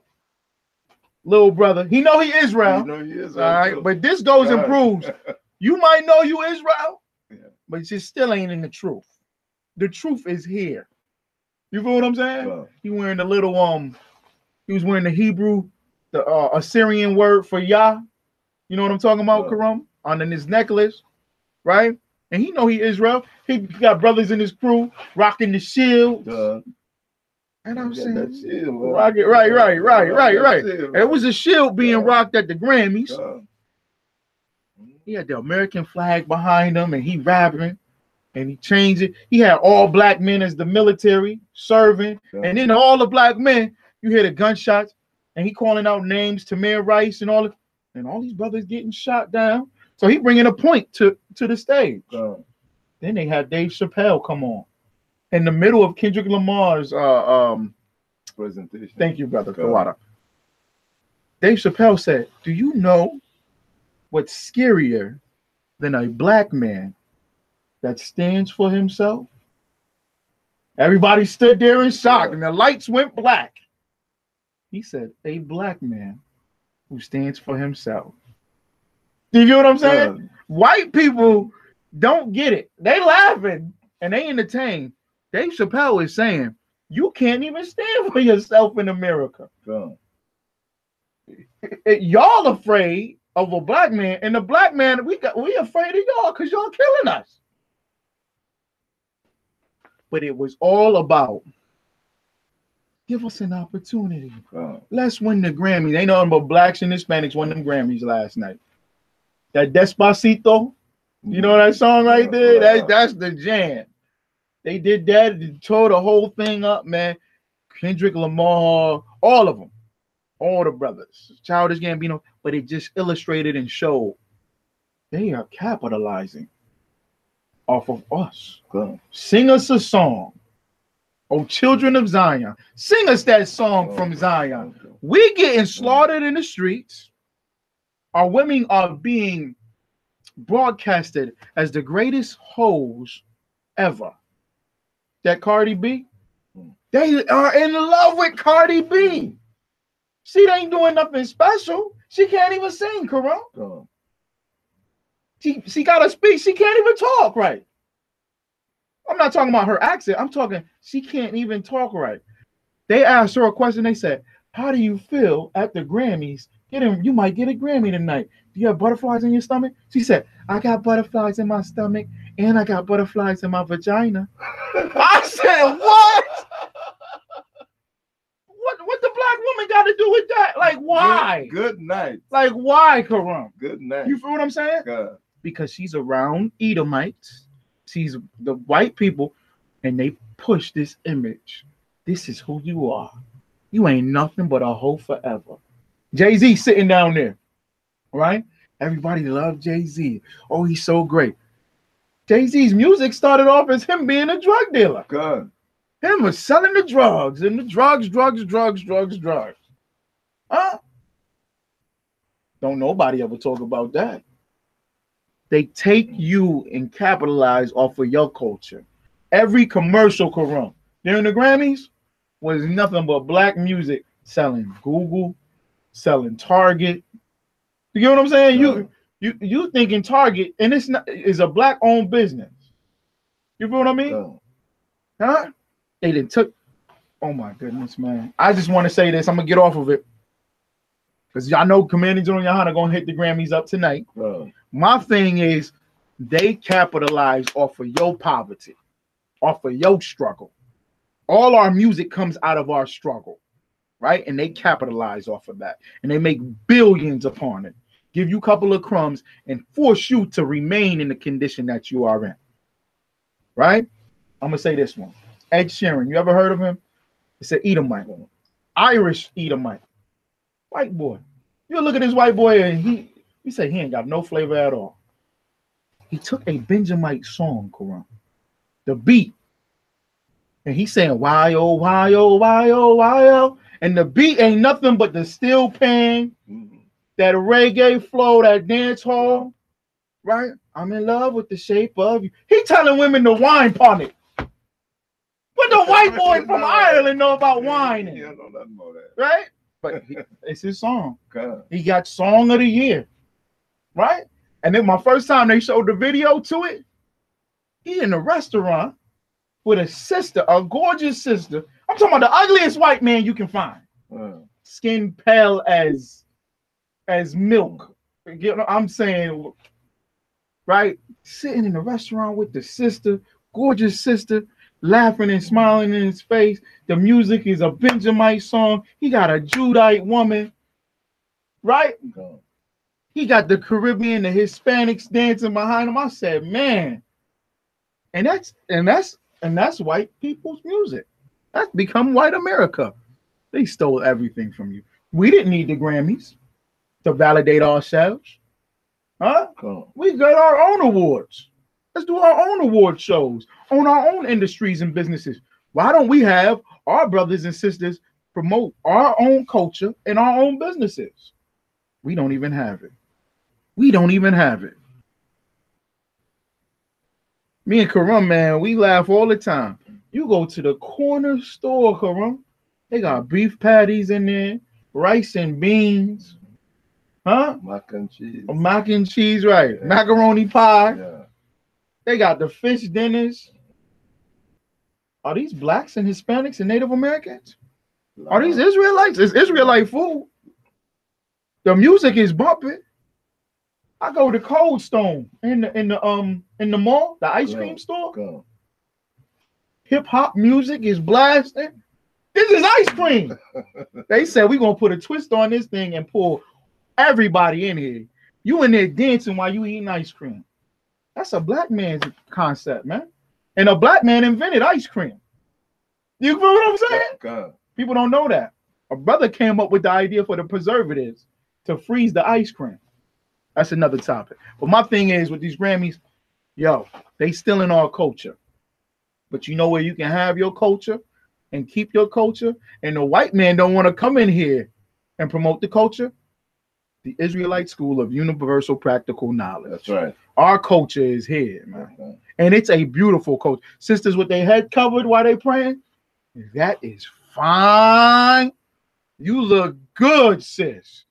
Little brother. He know he Israel. You know he is. All right. But this goes and proves you might know you Israel, but you still ain't in the truth. The truth is here. You feel what I'm saying? God. He wearing the little he was wearing the Hebrew, the Assyrian word for Yah. You know what I'm talking about, Karam? On his necklace, right? And he know he Israel. He got brothers in his crew rocking the shield. And I'm saying, rock it, right. It was a shield being rocked at the Grammys. He had the American flag behind him, and he rapping, and he changed it. He had all black men as the military serving, and then all the black men, you hear the gunshots, and he calling out names, Tamir Rice and all. And all these brothers getting shot down. So he bringing a point to the stage. Then they had Dave Chappelle come on. In the middle of Kendrick Lamar's presentation. Thank you, brother Kawada. Dave Chappelle said, do you know what's scarier than a black man that stands for himself? Everybody stood there in shock and the lights went black. He said, a black man who stands for himself. Do you get what I'm saying? White people don't get it. They laughing and they entertain. Dave Chappelle is saying, you can't even stand for yourself in America. Y'all afraid of a black man, and the black man, we afraid of y'all because y'all killing us. But it was all about give us an opportunity. Let's win the Grammys. Ain't nothing but blacks and Hispanics won them Grammys last night. That Despacito, you know that song right there? That's the jam. They did that, they tore the whole thing up, man. Kendrick Lamar, all of them, all the brothers, Childish Gambino, but it just illustrated and showed they are capitalizing off of us. Sing us a song. Oh, children of Zion, sing us that song from Zion. We getting slaughtered in the streets. Our women are being broadcasted as the greatest hoes ever. That Cardi B, they are in love with Cardi B. She ain't doing nothing special. She can't even sing, Karan. She got to speak. She can't even talk right. I'm not talking about her accent. I'm talking, she can't even talk right. They asked her a question. They said, how do you feel at the Grammys? You might get a Grammy tonight. Do you have butterflies in your stomach? She said, I got butterflies in my stomach and I got butterflies in my vagina. I said, what? What the black woman got to do with that? Like, why? Good night. Like, why, Karam? Good night. You feel what I'm saying? God. Because she's around Edomites. She's the white people, and they push this image. This is who you are. You ain't nothing but a hoe forever. Jay-Z sitting down there, right? Everybody loves Jay-Z. Oh, he's so great. Jay-Z's music started off as him being a drug dealer. God. Him was selling the drugs, and the drugs. Huh? Don't nobody ever talk about that. They take you and capitalize off of your culture. Every commercial, Karam, during the Grammys was nothing but black music selling Google, selling Target. You get what I'm saying? You thinking Target, and it's not is a black owned business. You feel what I mean? Huh? They didn't took. Oh my goodness, man! I just want to say this. I'm gonna get off of it because y'all know Commander General Yohanna gonna hit the Grammys up tonight. My thing is, they capitalize off of your poverty, off of your struggle. All our music comes out of our struggle, right? And they capitalize off of that, and they make billions upon it. Give you a couple of crumbs and force you to remain in the condition that you are in, right? I'm gonna say this one. Ed Sheeran, you ever heard of him? It's an Edomite, Irish Edomite, white boy. You look at this white boy and he say he ain't got no flavor at all. He took a Benjamite song, Quran, the beat, and he's saying why oh why oh why oh why oh, and the beat ain't nothing but the steel pan, that reggae flow, that dance hall, right? I'm in love with the shape of you. He telling women to wine on it. What the white boy from Ireland know about whining? Yeah, know nothing about that. Right? But it's his song. God. He got Song of the Year, right? And then my first time they showed the video to it, he in a restaurant with a sister, a gorgeous sister. I'm talking about the ugliest white man you can find. Skin pale as milk. You know, I'm saying, right? Sitting in a restaurant with the sister, gorgeous sister, laughing and smiling in his face. The music is a Benjamite song. He got a Judite woman, right? He got the Caribbean, the Hispanics dancing behind him. I said, man, and that's white people's music. That's become white America. They stole everything from you. We didn't need the Grammys to validate ourselves. Huh? We got our own awards. Let's do our own award shows on our own industries and businesses. Why don't we have our brothers and sisters promote our own culture and our own businesses? We don't even have it. We don't even have it. Me and Karam, man, we laugh all the time. You go to the corner store, Karam, they got beef patties in there, rice and beans, huh? Mac and cheese. Mac and cheese, right? Yeah. Macaroni pie. Yeah. They got the fish dinners. Are these blacks and Hispanics and Native Americans? Are these Israelites? It's Israelite food. The music is bumping. I go to Cold Stone in the mall, the ice cream store. Hip hop music is blasting. This is ice cream. They said we're gonna put a twist on this thing and pull everybody in here. You in there dancing while you eating ice cream. That's a black man's concept, man. And a black man invented ice cream. You feel what I'm saying? God. People don't know that. A brother came up with the idea for the preservatives to freeze the ice cream. That's another topic. But my thing is with these Grammys, yo, they still in our culture. But you know where you can have your culture and keep your culture? And the white man don't want to come in here and promote the culture? The Israelite School of Universal Practical Knowledge. That's right. Our culture is here, man. And it's a beautiful culture. Sisters with their head covered while they praying, that is fine. You look good, sis.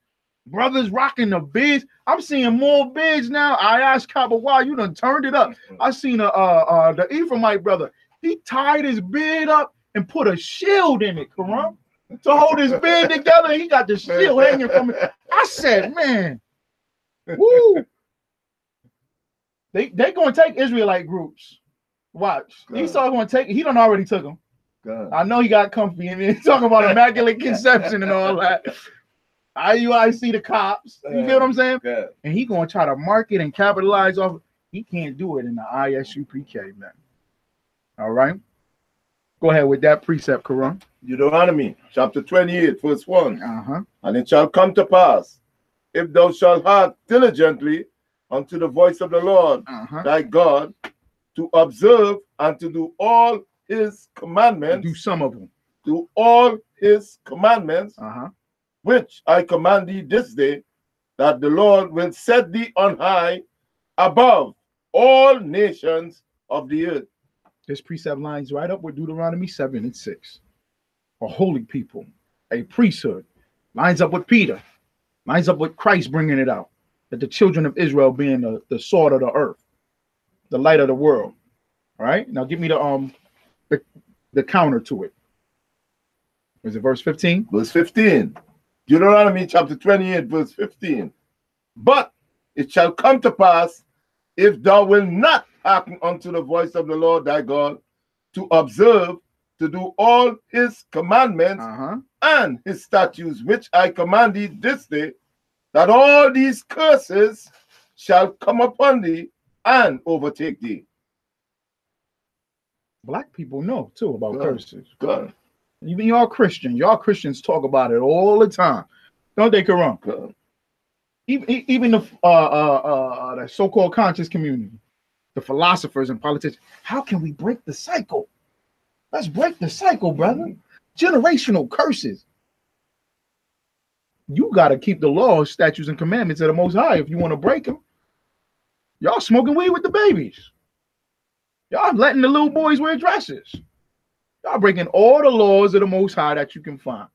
Brothers rocking the beads. I'm seeing more beads now. I asked Kaba, wow, you done turned it up. I seen the Ephraimite brother. He tied his beard up and put a shield in it, Karam, to hold his beard together. He got the shield hanging from it. I said, man, woo. They gonna take Israelite groups. Watch. Esau gonna take it. He done already took them. I know he got comfy and he's talking about immaculate conception and all that. IUIC the cops. You get what I'm saying? And he gonna try to market and capitalize off. He can't do it in the I.S.U.P.K, man. All right. Go ahead with that precept, Quran. Deuteronomy chapter 28, verse 1. And it shall come to pass, if thou shalt hearken diligently unto the voice of the Lord thy God, to observe and to do all his commandments. Do some of them. Do all his commandments, which I command thee this day, that the Lord will set thee on high above all nations of the earth. This precept lines right up with Deuteronomy 7 and 6. A holy people, a priesthood, lines up with Peter, lines up with Christ bringing it out, that the children of Israel being the salt of the earth, the light of the world. All right, now give me the counter to it. Is it verse 15? Verse 15. Deuteronomy chapter 28, verse 15. But it shall come to pass, if thou wilt not hearken unto the voice of the Lord thy God, to observe to do all his commandments and his statutes, which I command thee this day, that all these curses shall come upon thee and overtake thee. Black people know too about curses. Good. Even y'all Christians. Y'all Christians talk about it all the time. Don't they, Karam? Good. Even the so-called conscious community, the philosophers and politicians. How can we break the cycle? Let's break the cycle, brother. Generational curses. You got to keep the laws, statutes, and commandments of the Most High if you want to break them. Y'all smoking weed with the babies. Y'all letting the little boys wear dresses. Y'all breaking all the laws of the Most High that you can find.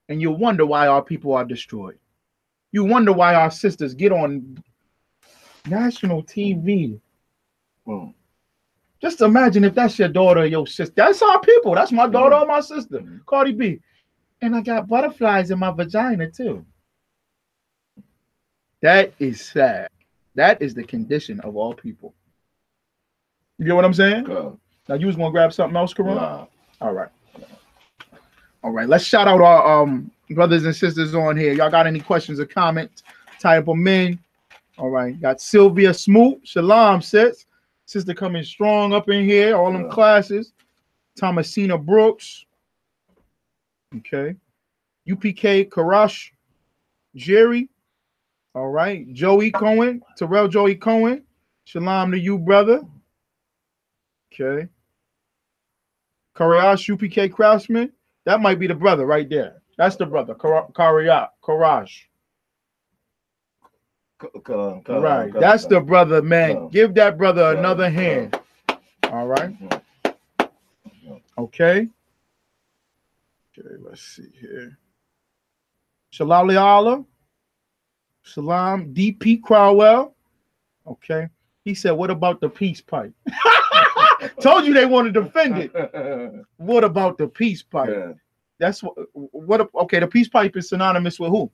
And you wonder why our people are destroyed. You wonder why our sisters get on national TV. Just imagine if that's your daughter or your sister. That's our people. That's my daughter or my sister, Cardi B. And I got butterflies in my vagina too. That is sad. That is the condition of all people. You get what I'm saying? Now you was gonna grab something else, Karan? Nah. All right. All right. Let's shout out our brothers and sisters on here. Y'all got any questions or comments? Type them in. All right. Got Sylvia Smoot. Shalom, sis. Sister coming strong up in here. All them classes. Thomasina Brooks. Okay. UPK Karash. Jerry. All right. Joey Cohen. Terrell Joey Cohen. Shalom to you, brother. Okay. Karash UPK Craftsman. That might be the brother right there. That's the brother. Karash. Right. That's the brother, man. Give that brother another hand. All right. Okay. Okay, let's see here. Shalom Leala. Shalom DP Crowell. Okay. He said, what about the peace pipe? Told you they want to defend it. What about the peace pipe? That's what okay, the peace pipe is synonymous with who?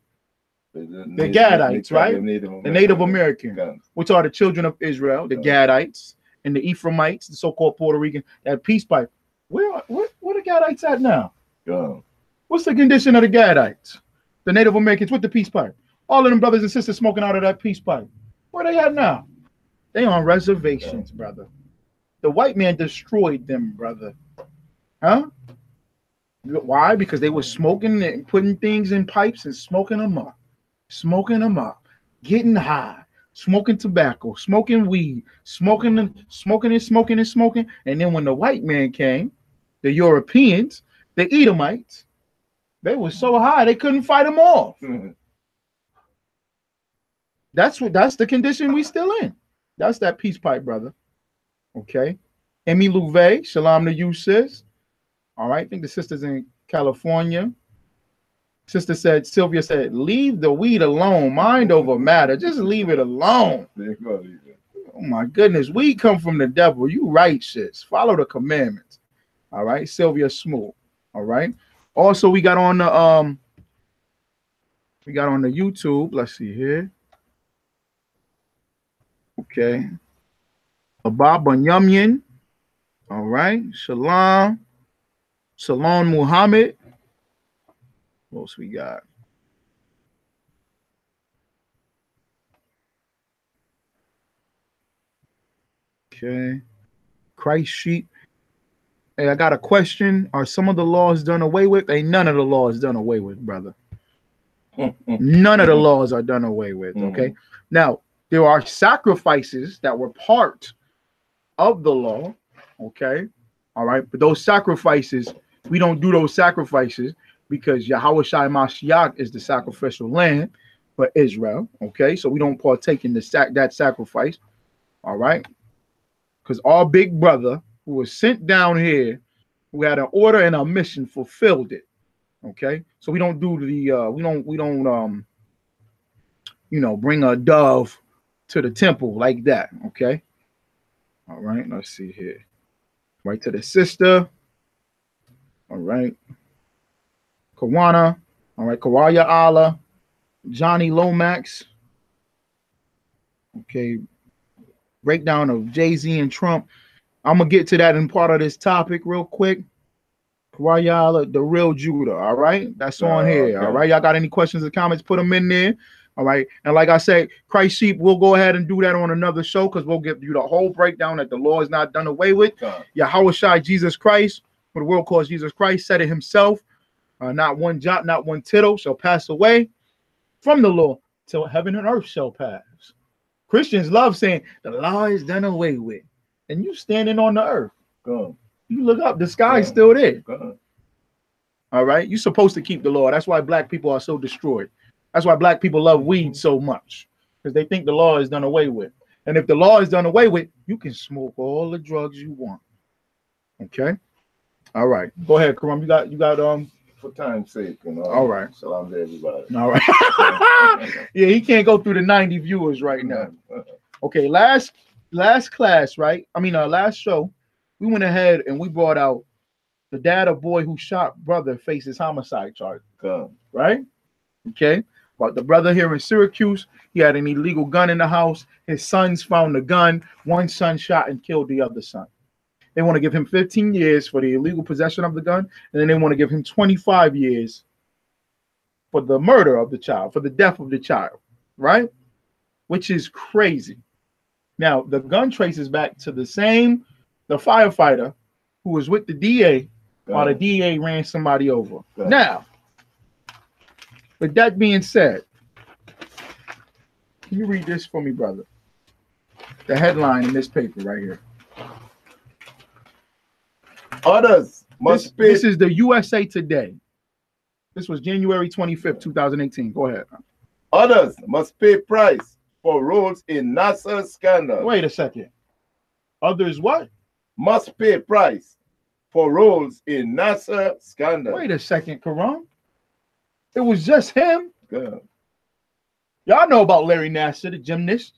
The Gadites, right? The Native American, which are the children of Israel, the Gadites and the Ephraimites, the so-called Puerto Rican. That peace pipe. Where the Gadites at now? What's the condition of the Gadites? The Native Americans with the peace pipe. All of them brothers and sisters smoking out of that peace pipe. Where they at now? They on reservations, brother. The white man destroyed them, brother. Huh? Why? Because they were smoking and putting things in pipes and smoking them up. Smoking them up. Getting high. Smoking tobacco. Smoking weed. Smoking. And then when the white man came, the Europeans, the Edomites, they were so high they couldn't fight them off. That's the condition we still in. That's that peace pipe, brother. Okay. Emmy Louvet, shalom to you, sis. All right. I think the sister's in California. Sister said, Sylvia said, leave the weed alone. Mind over matter. Just leave it alone. Oh my goodness. Weed come from the devil. You right, sis. Follow the commandments. All right. Sylvia Smooth. All right. Also, we got on the YouTube. Let's see here. Okay. Abba Bunyamyan. All right. Shalom. Salon Muhammad. What else we got? Okay. Christ sheep. Hey, I got a question. Are some of the laws done away with? Ain't none of the laws done away with, brother. None of the laws are done away with. Okay. Now, there are sacrifices that were part of the law. Okay. All right. But those sacrifices, we don't do those sacrifices because Yahweh Shai Mashiach is the sacrificial lamb for Israel. Okay. So we don't partake in that sacrifice. All right. Because our big brother who was sent down here, who had an order and a mission, fulfilled it. Okay. So we don't do the we don't bring a dove to the temple like that. Okay. All right. Let's see here. Right to the sister. All right. Kawana. All right. Kawaya Allah. Johnny Lomax. Okay. Breakdown of Jay-Z and Trump. I'm gonna get to that in part of this topic real quick. Why y'all the real Judah? All right, that's on here. Okay. All right, y'all got any questions or comments? Put them in there. All right, and like I said, Christ sheep, we'll go ahead and do that on another show because we'll give you the whole breakdown that the law is not done away with. Yahweh Jesus Christ, for the world calls Jesus Christ, said it himself. Not one jot, not one tittle shall pass away from the law till heaven and earth shall pass. Christians love saying the law is done away with, and you standing on the earth. Go. You look up, the sky's still there. Go. All right, you're supposed to keep the law. That's why black people are so destroyed. That's why black people love weed so much, because they think the law is done away with. And if the law is done away with, you can smoke all the drugs you want. Okay. All right. Go ahead, Karam. You got For time's sake, you know. All right. Shalom to everybody. All right. Yeah, he can't go through the 90 viewers right now. Okay, last class, right? I mean, last show, we went ahead and we brought out the dad of boy who shot brother faces homicide charge. Right? Okay. But the brother here in Syracuse, he had an illegal gun in the house. His sons found the gun. One son shot and killed the other son. They want to give him 15 years for the illegal possession of the gun, and then they want to give him 25 years for the murder of the child, for the death of the child, right? Which is crazy. Now, the gun traces back to the firefighter who was with the DA while the DA ran somebody over. Now, with that being said, can you read this for me, brother? The headline in this paper right here. Others must pay. This is the USA Today. This was January 25th, 2018. Go ahead. Others must pay price for roles in NASA scandal. Wait a second. Others what? Must pay price for roles in NASA scandal. Wait a second, Karam. It was just him. Good. Y'all know about Larry Nassar, the gymnast.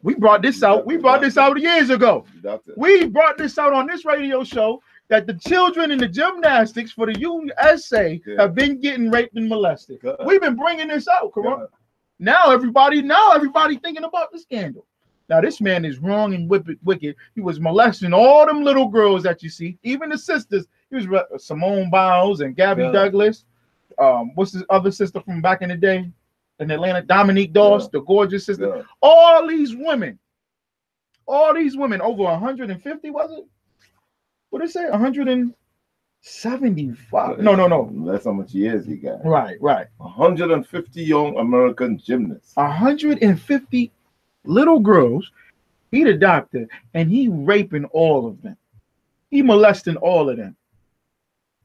We brought this out. We brought this out years ago. We brought this out on this radio show that the children in the gymnastics for the USA have been getting raped and molested. We've been bringing this out, Karam. Now everybody thinking about the scandal. Now this man is wrong and wicked. He was molesting all them little girls that you see, even the sisters. He was Simone Biles and Gabby Douglas. What's his other sister from back in the day in Atlanta? Dominique Dawes, the gorgeous sister. All these women, over 150, was it? What did it say? 175. No. That's how much years he got. Right. 150 young American gymnasts. 150 little girls. He the doctor, and he raping all of them. He molesting all of them.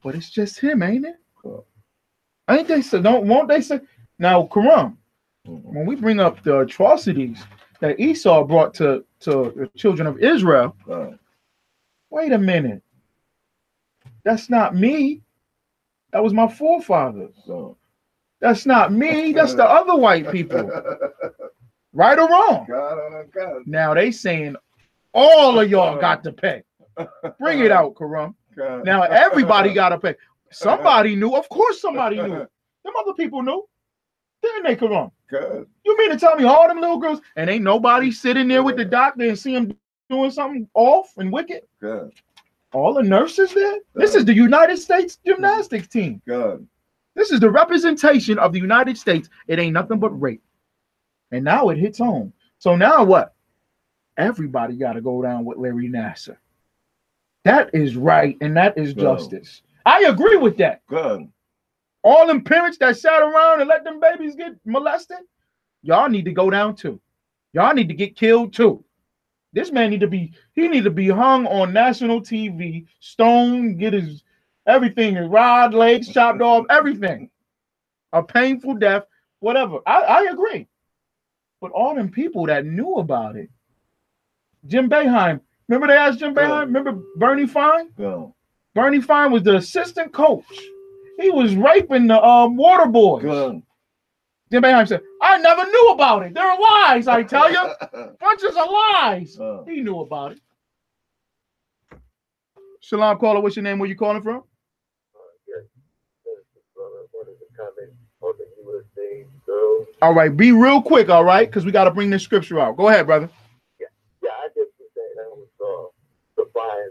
But it's just him, ain't it? Ain't they so? Won't they say? Now, Karam, when we bring up the atrocities that Esau brought to the children of Israel, wait a minute. That's not me. That was my forefathers. That's not me. That's the other white people. Right or wrong? Now they saying all of y'all got to pay. Bring it out, Karam. Now everybody got to pay. Somebody knew. Of course somebody knew. Them other people knew. Didn't they, Karam? You mean to tell me all them little girls and ain't nobody sitting there with the doctor and see him doing something off and wicked? All the nurses there? This is the United States gymnastics team. This is the representation of the United States. It ain't nothing but rape. And now it hits home. So now what? Everybody got to go down with Larry Nassar. That is right, and that is justice. I agree with that. All them parents that sat around and let them babies get molested, y'all need to go down too. Y'all need to get killed too. This man need to be hung on national TV, stoned, get his everything, his rod, legs chopped off, everything. A painful death, whatever. I agree. But all them people that knew about it, Jim Boeheim, remember they asked Jim Boeheim? Remember Bernie Fine? Bernie Fine was the assistant coach. He was raping the water boys. Jim Boeheim said, I never knew about it. They're lies, I tell you. Bunches of lies. He knew about it. Shalom, caller, what's your name? Where you calling from? All right, be real quick, all right? Because we got to bring this scripture out. Go ahead, brother. I just was saying that was supplying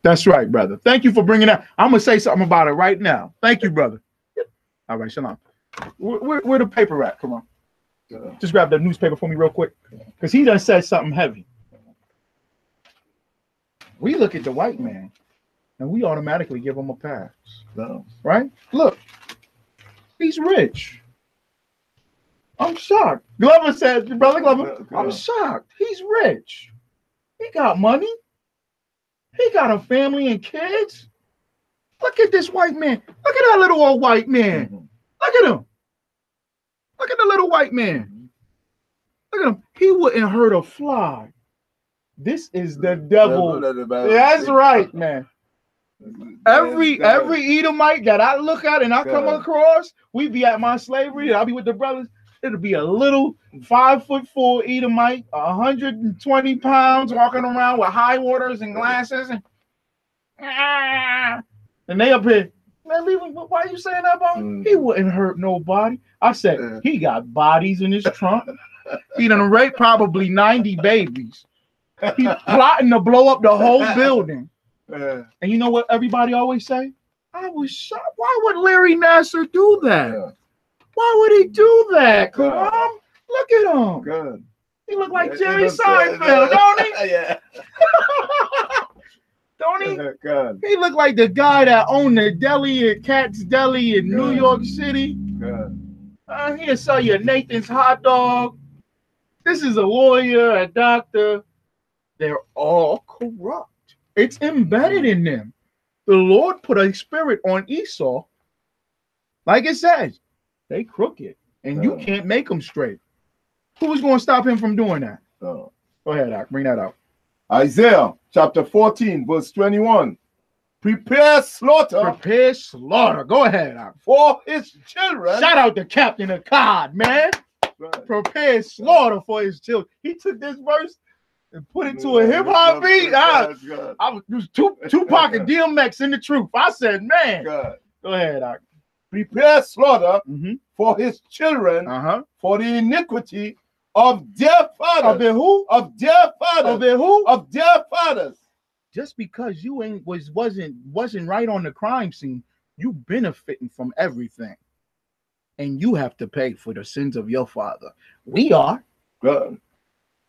That's right, brother. Thank you for bringing that. I'm going to say something about it right now. Thank you, brother. All right, shalom. Where the paper at? Come on. Just grab the newspaper for me real quick. Because he done said something heavy. We look at the white man and we automatically give him a pass. No. Right? Look. He's rich. I'm shocked. Glover said, Brother Glover, I'm shocked. He's rich. He got money. He got a family and kids. Look at this white man. Look at that little old white man. Look at him. Look at the little white man. Look at him. He wouldn't hurt a fly. This is the devil. That's right, man. Every Edomite that I look at and I come across, we be at my slavery. I'll be with the brothers. It'll be a little 5'4" Edomite, 120 pounds, walking around with high waters and glasses, and they up here. Man, leave him. Why are you saying that about him? He wouldn't hurt nobody. I said he got bodies in his trunk. He done raped probably 90 babies. He's plotting to blow up the whole building. And you know what everybody always say? I was shocked. Why would Larry Nasser do that? Why would he do that? Karam? Look at him. Good. He look like Jerry Seinfeld, don't he? Yeah. Don't he? He look like the guy that owned the deli at Cat's Deli in New York City. He'll sell you Nathan's hot dog. This is a lawyer, a doctor. They're all corrupt. It's embedded in them. The Lord put a spirit on Esau. Like it says, they crooked, and you can't make them straight. Who's going to stop him from doing that? Go ahead, Doc. Bring that out. Isaiah chapter 14, verse 21. Prepare slaughter. Prepare slaughter. Go ahead, Doc. For his children. Shout out to Captain of COD, man. Prepare slaughter for his children. He took this verse and put it to a hip-hop beat. I was Tupac and DMX in the truth. I said, man. Go ahead, Doc. Prepare slaughter for his children for the iniquity of their fathers. Of their who? Of their fathers. Of their who? Of their fathers. Just because you wasn't right on the crime scene, you benefiting from everything. And you have to pay for the sins of your father. We are. Good.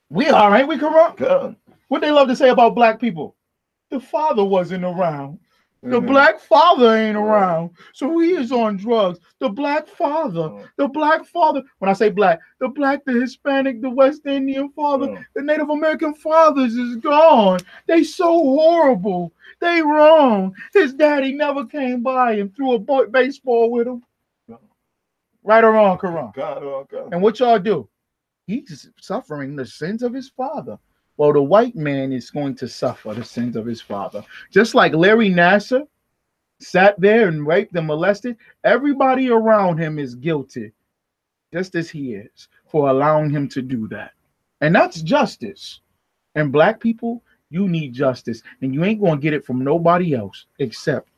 We are, ain't we, corrupt? Good. What they love to say about black people? The father wasn't around. The black father ain't around, so he is on drugs. The black father, when I say black, the Hispanic, the West Indian father, the Native American fathers is gone. They so horrible. They wrong. His daddy never came by and threw a baseball with him. Right or wrong, Karan? And what y'all do? He's suffering the sins of his father. Well, the white man is going to suffer the sins of his father. Just like Larry Nasser sat there and raped and molested, everybody around him is guilty, just as he is, for allowing him to do that. And that's justice. And black people, you need justice. And you ain't going to get it from nobody else except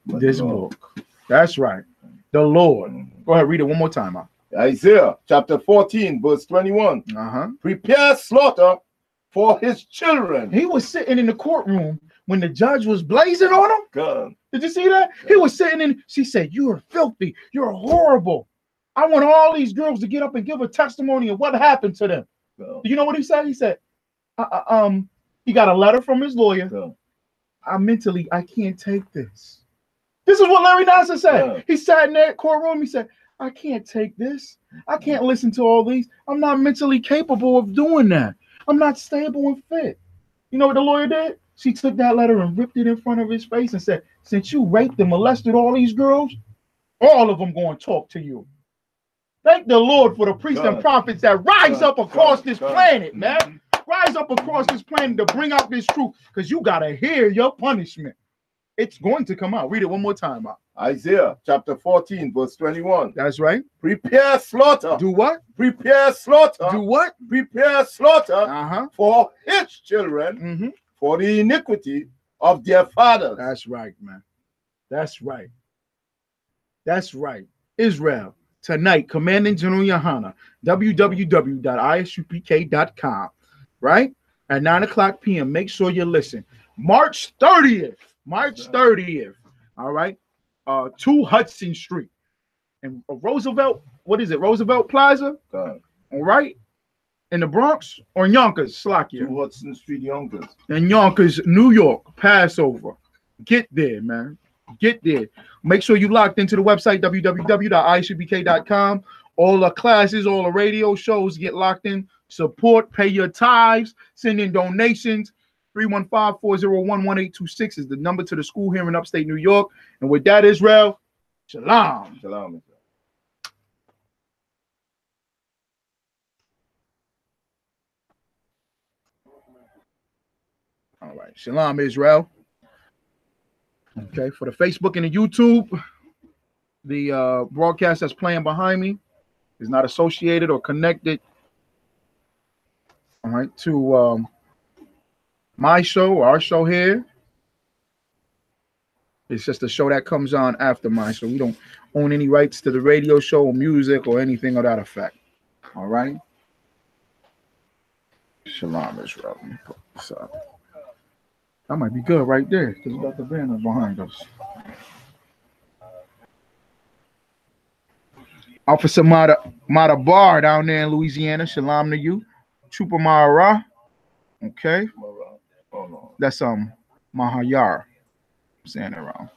this book. That's right. The Lord. Go ahead, read it one more time. Isaiah chapter 14, verse 21. Prepare slaughter for his children. He was sitting in the courtroom when the judge was blazing on him. Did you see that? He was sitting in. She said, "You are filthy. You're horrible. I want all these girls to get up and give a testimony of what happened to them." Do you know what he said? He said, he got a letter from his lawyer. I can't take this. This is what Larry Nasser said. He sat in that courtroom. He said, I can't take this. I can't listen to all these. I'm not mentally capable of doing that. I'm not stable and fit. You know what the lawyer did? She took that letter and ripped it in front of his face and said, since you raped and molested all these girls, all of them going to talk to you. Thank the Lord for the priests and prophets that rise up across this planet, man. Rise up across this planet to bring out this truth, because you got to hear your punishment. It's going to come out. Read it one more time. Isaiah chapter 14, verse 21. That's right. Prepare slaughter. Do what? Prepare slaughter. Do what? Prepare slaughter for his children for the iniquity of their fathers. That's right, man. That's right. That's right. Israel, tonight, Commanding General Yahanna, www.isupk.com, right? At 9 o'clock p.m. Make sure you listen. March 30th. March 30th. All right. 2 Hudson Street. And Roosevelt, what is it? Roosevelt Plaza? All right. In the Bronx or in Yonkers, Slakia? 2 Hudson Street, Yonkers. In Yonkers, New York, Passover. Get there, man. Get there. Make sure you locked into the website, www.ISUPK.com. All the classes, all the radio shows, get locked in. Support, pay your tithes, send in donations. 315-401-1826 is the number to the school here in upstate New York. And with that, Israel, shalom. Shalom. All right. Shalom, Israel. Okay. For the Facebook and the YouTube, the broadcast that's playing behind me is not associated or connected, all right, to my show or our show here. It's just a show that comes on after mine, so we don't own any rights to the radio show or music or anything of that effect. All right. Shalom, Israel. Let me put this up. That might be good right there because we got the banner behind us. Officer Mata Bar down there in Louisiana. Shalom to you. Chupa Mara. Okay. That's Mahayar. I'm saying it wrong.